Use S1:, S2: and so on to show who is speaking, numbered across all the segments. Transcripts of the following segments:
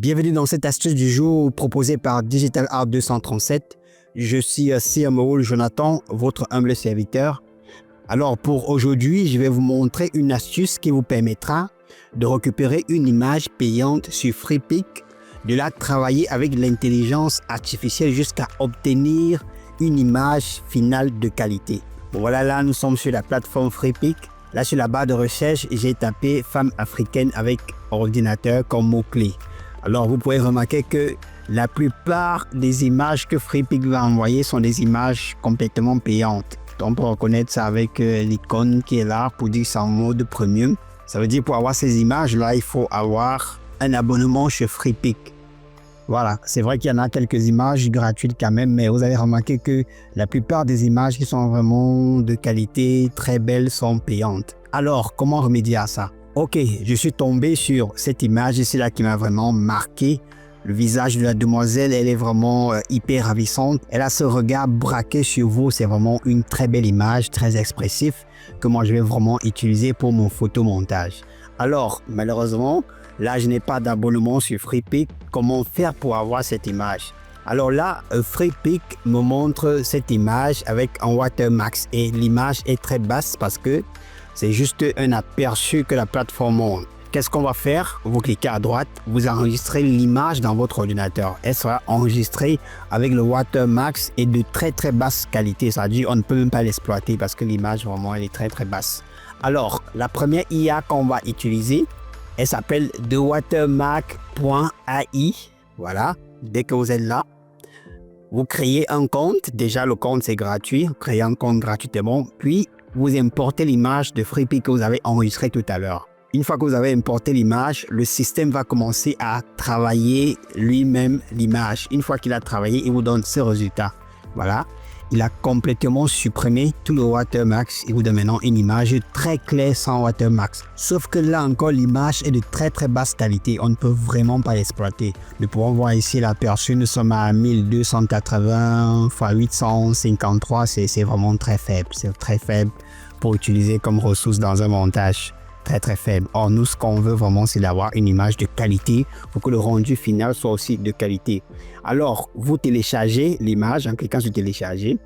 S1: Bienvenue dans cette astuce du jour proposée par Digital Art 237. Je suis CMO Jonathan, votre humble serviteur. Alors pour aujourd'hui, je vais vous montrer une astuce qui vous permettra de récupérer une image payante sur Freepik, de la travailler avec l'intelligence artificielle jusqu'à obtenir une image finale de qualité. Bon, voilà, là nous sommes sur la plateforme Freepik. Là sur la barre de recherche, j'ai tapé femme africaine avec ordinateur comme mot-clé. Alors vous pouvez remarquer que la plupart des images que Freepik va envoyer sont des images complètement payantes. On peut reconnaître ça avec l'icône qui est là pour dire que c'est en mode premium. Ça veut dire pour avoir ces images-là, il faut avoir un abonnement chez Freepik. Voilà, c'est vrai qu'il y en a quelques images gratuites quand même, mais vous avez remarqué que la plupart des images qui sont vraiment de qualité très belles sont payantes. Alors, comment remédier à ça? Ok, je suis tombé sur cette image ici là qui m'a vraiment marqué. Le visage de la demoiselle, elle est vraiment hyper ravissante. Elle a ce regard braqué sur vous. C'est vraiment une très belle image, très expressive, que moi je vais vraiment utiliser pour mon photomontage. Alors, malheureusement, là je n'ai pas d'abonnement sur Freepik. Comment faire pour avoir cette image? Alors là, Freepik me montre cette image avec un watermark et l'image est très basse parce que c'est juste un aperçu que la plateforme montre. Qu'est-ce qu'on va faire? Vous cliquez à droite, vous enregistrez l'image dans votre ordinateur. Elle sera enregistrée avec le watermark et de très basse qualité. C'est-à-dire on ne peut même pas l'exploiter parce que l'image vraiment elle est très basse. Alors, la première IA qu'on va utiliser, elle s'appelle thewatermark.ai. Voilà, dès que vous êtes là, vous créez un compte. Déjà, le compte c'est gratuit. Vous créez un compte gratuitement. Puis, vous importez l'image de Freepik que vous avez enregistrée tout à l'heure. Une fois que vous avez importé l'image, le système va commencer à travailler lui-même l'image. Une fois qu'il a travaillé, il vous donne ce résultat. Voilà. Il a complètement supprimé tout le watermark. Il vous donne maintenant une image très claire sans watermark. Sauf que là encore, l'image est de très basse qualité. On ne peut vraiment pas l'exploiter. Nous pouvons voir ici l'aperçu. Nous sommes à 1280 x 853. C'est vraiment très faible. C'est très faible pour utiliser comme ressource dans un montage. Très faible. Or, nous, ce qu'on veut vraiment, c'est d'avoir une image de qualité pour que le rendu final soit aussi de qualité. Alors, vous téléchargez l'image en cliquant sur télécharger.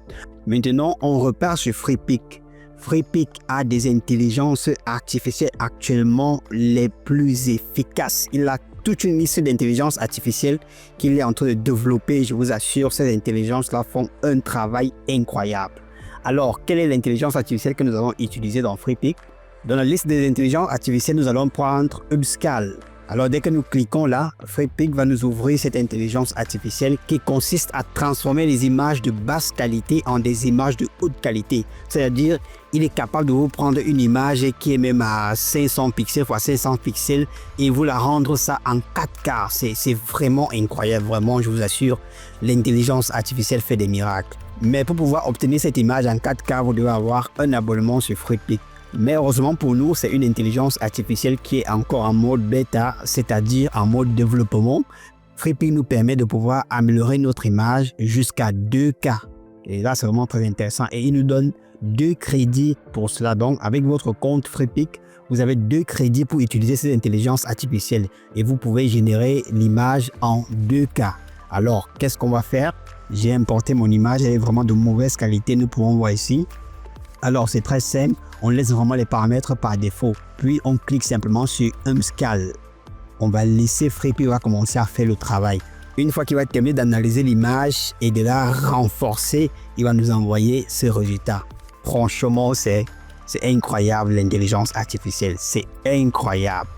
S1: Maintenant, on repart sur Freepik. Freepik a des intelligences artificielles actuellement les plus efficaces. Il a toute une liste d'intelligence artificielle qu'il est en train de développer. Je vous assure, ces intelligences-là font un travail incroyable. Alors, quelle est l'intelligence artificielle que nous allons utiliser dans Freepik? Dans la liste des intelligences artificielles, nous allons prendre Upscale. Alors, dès que nous cliquons là, Freepik va nous ouvrir cette intelligence artificielle qui consiste à transformer les images de basse qualité en des images de haute qualité. C'est-à-dire, il est capable de vous prendre une image qui est même à 500 pixels x 500 pixels et vous la rendre ça en 4K. C'est vraiment incroyable, vraiment, je vous assure, l'intelligence artificielle fait des miracles. Mais pour pouvoir obtenir cette image en 4K, vous devez avoir un abonnement sur Freepik. Mais heureusement pour nous, c'est une intelligence artificielle qui est encore en mode bêta, c'est-à-dire en mode développement. Freepik nous permet de pouvoir améliorer notre image jusqu'à 2K. Et là, c'est vraiment très intéressant. Et il nous donne 2 crédits pour cela. Donc, avec votre compte Freepik, vous avez 2 crédits pour utiliser cette intelligence artificielle. Et vous pouvez générer l'image en 2K. Alors, qu'est-ce qu'on va faire? J'ai importé mon image, elle est vraiment de mauvaise qualité. Nous pouvons voir ici. Alors, c'est très simple. On laisse vraiment les paramètres par défaut. Puis, on clique simplement sur Upscale. On va laisser Freepik va commencer à faire le travail. Une fois qu'il va terminer d'analyser l'image et de la renforcer, il va nous envoyer ce résultat. Franchement, c'est incroyable l'intelligence artificielle. C'est incroyable.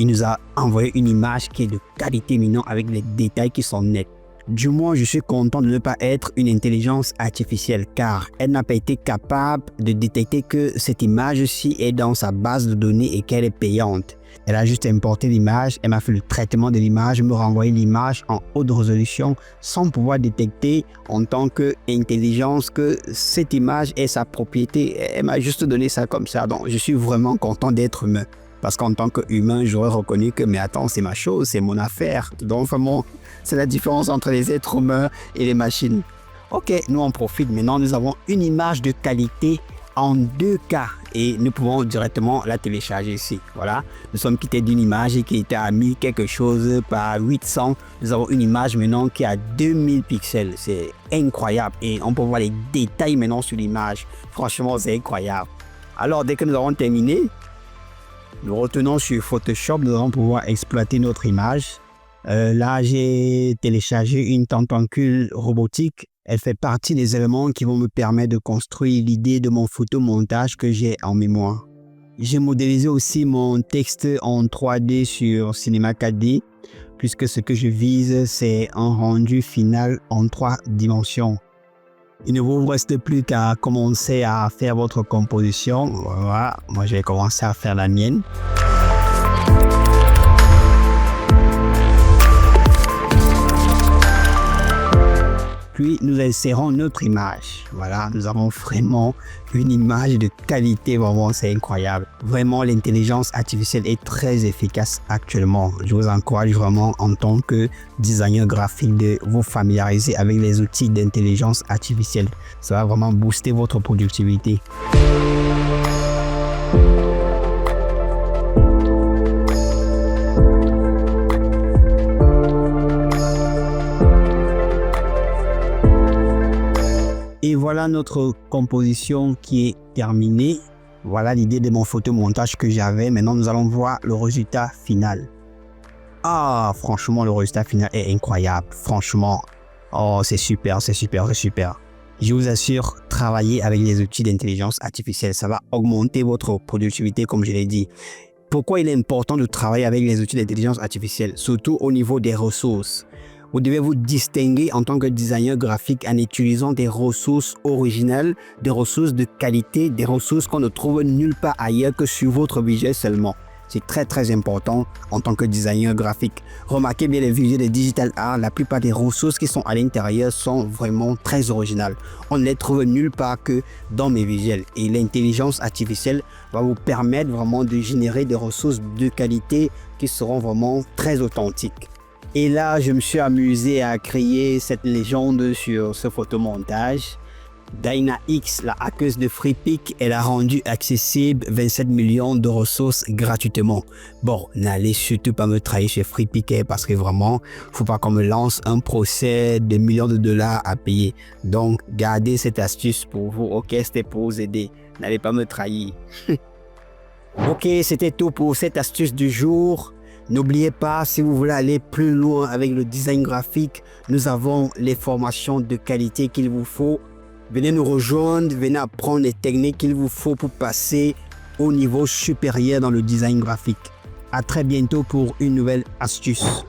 S1: Il nous a envoyé une image qui est de qualité minimum avec les détails qui sont nets. Du moins, je suis content de ne pas être une intelligence artificielle car elle n'a pas été capable de détecter que cette image-ci est dans sa base de données et qu'elle est payante. Elle a juste importé l'image, elle m'a fait le traitement de l'image, me renvoyé l'image en haute résolution sans pouvoir détecter en tant qu'intelligence que cette image est sa propriété. Elle m'a juste donné ça comme ça. Donc, je suis vraiment content d'être humain. Parce qu'en tant qu'humain, j'aurais reconnu que, mais attends, c'est ma chose, c'est mon affaire. Donc vraiment, c'est la différence entre les êtres humains et les machines. Ok, nous on profite. Maintenant, nous avons une image de qualité en 2K. et nous pouvons directement la télécharger ici. Voilà, nous sommes quittés d'une image qui était à 1000 quelque chose par 800. Nous avons une image maintenant qui a 2000 pixels. C'est incroyable et on peut voir les détails maintenant sur l'image. Franchement, c'est incroyable. Alors, dès que nous avons terminé, nous retenons sur Photoshop, nous allons pouvoir exploiter notre image. Là, j'ai téléchargé une tentacule robotique. Elle fait partie des éléments qui vont me permettre de construire l'idée de mon photomontage que j'ai en mémoire. J'ai modélisé aussi mon texte en 3D sur Cinema 4D, puisque ce que je vise, c'est un rendu final en 3 dimensions. Il ne vous reste plus qu'à commencer à faire votre composition. Voilà, moi je vais commencer à faire la mienne. Puis nous insérons notre image. Voilà, nous avons vraiment une image de qualité, vraiment c'est incroyable. Vraiment l'intelligence artificielle est très efficace actuellement. Je vous encourage vraiment en tant que designer graphique de vous familiariser avec les outils d'intelligence artificielle. Ça va vraiment booster votre productivité. Et voilà notre composition qui est terminée. Voilà l'idée de mon photomontage que j'avais. Maintenant, nous allons voir le résultat final. Ah, franchement, le résultat final est incroyable. Franchement, oh, c'est super, c'est super, c'est super. Je vous assure, travailler avec les outils d'intelligence artificielle, ça va augmenter votre productivité, comme je l'ai dit. Pourquoi il est important de travailler avec les outils d'intelligence artificielle, surtout au niveau des ressources? Vous devez vous distinguer en tant que designer graphique en utilisant des ressources originales, des ressources de qualité, des ressources qu'on ne trouve nulle part ailleurs que sur votre visuel seulement. C'est très très important en tant que designer graphique. Remarquez bien les visuels de digital art, la plupart des ressources qui sont à l'intérieur sont vraiment très originales. On ne les trouve nulle part que dans mes visuels. Et l'intelligence artificielle va vous permettre vraiment de générer des ressources de qualité qui seront vraiment très authentiques. Et là, je me suis amusé à créer cette légende sur ce photomontage. DynaX, la hackeuse de Freepik, elle a rendu accessible 27 millions de ressources gratuitement. Bon, n'allez surtout pas me trahir chez Freepik parce que vraiment, faut pas qu'on me lance un procès de millions de dollars à payer. Donc, gardez cette astuce pour vous. Ok, c'était pour vous aider. N'allez pas me trahir. Ok, c'était tout pour cette astuce du jour. N'oubliez pas, si vous voulez aller plus loin avec le design graphique, nous avons les formations de qualité qu'il vous faut. Venez nous rejoindre, venez apprendre les techniques qu'il vous faut pour passer au niveau supérieur dans le design graphique. À très bientôt pour une nouvelle astuce.